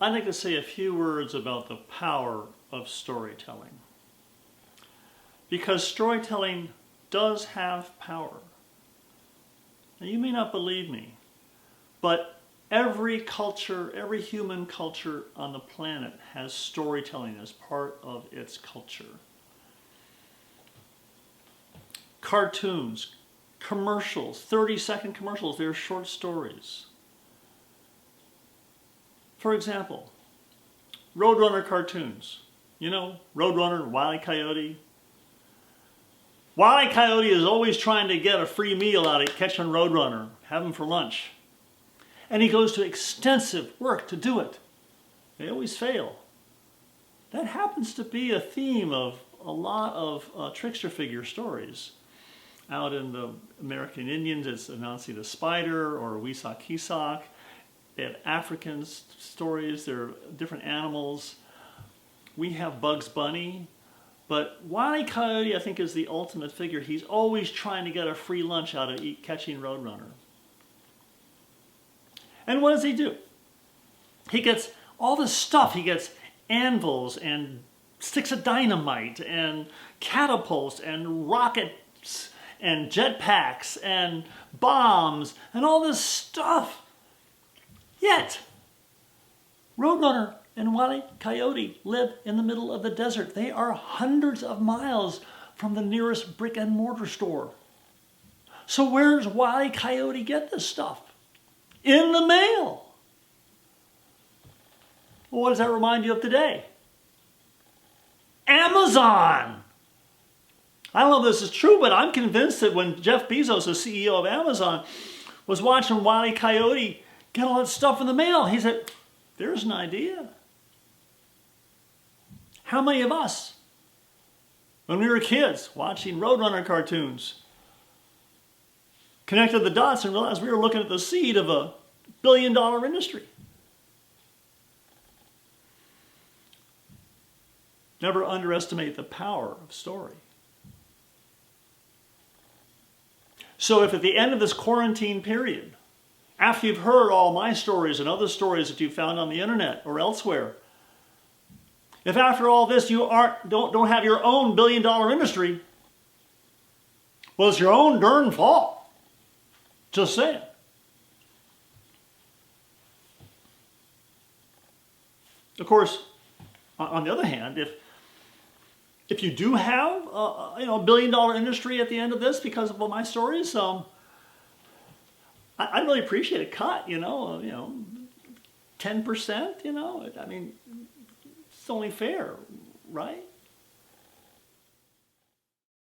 I'd like to say a few words about the power of storytelling. Because storytelling does have power. Now, you may not believe me, but every culture, every human culture on the planet has storytelling as part of its culture. Cartoons, commercials, 30-second commercials, they're short stories. For example, Roadrunner cartoons. You know, Roadrunner, Wile E. Coyote. Wile E. Coyote is always trying to get a free meal out of catching Roadrunner, have him for lunch. And he goes to extensive work to do it. They always fail. That happens to be a theme of a lot of trickster figure stories. Out in the American Indians, it's Anansi the Spider or Weesock Keesock. They have African stories, there are different animals. We have Bugs Bunny. But Wile E. Coyote, I think, is the ultimate figure. He's always trying to get a free lunch out of catching Roadrunner. And what does he do? He gets all this stuff. He gets anvils and sticks of dynamite and catapults and rockets and jetpacks and bombs and all this stuff. Yet, Roadrunner and Wile E. Coyote live in the middle of the desert. They are hundreds of miles from the nearest brick and mortar store. So where does Wile E. Coyote get this stuff? In the mail. Well, what does that remind you of today? Amazon. I don't know if this is true, but I'm convinced that when Jeff Bezos, the CEO of Amazon, was watching Wile E. Coyote get all that stuff in the mail, he said, there's an idea. How many of us, when we were kids, watching Roadrunner cartoons, connected the dots and realized we were looking at the seed of a billion-dollar industry? Never underestimate the power of story. So if at the end of this quarantine period, after you've heard all my stories and other stories that you found on the internet or elsewhere, if after all this you don't have your own billion-dollar industry, well, it's your own darn fault. Just saying. Of course, on the other hand, if you do have a billion-dollar industry at the end of this because of all my stories, I'd really appreciate a cut. 10%. I mean, it's only fair, right?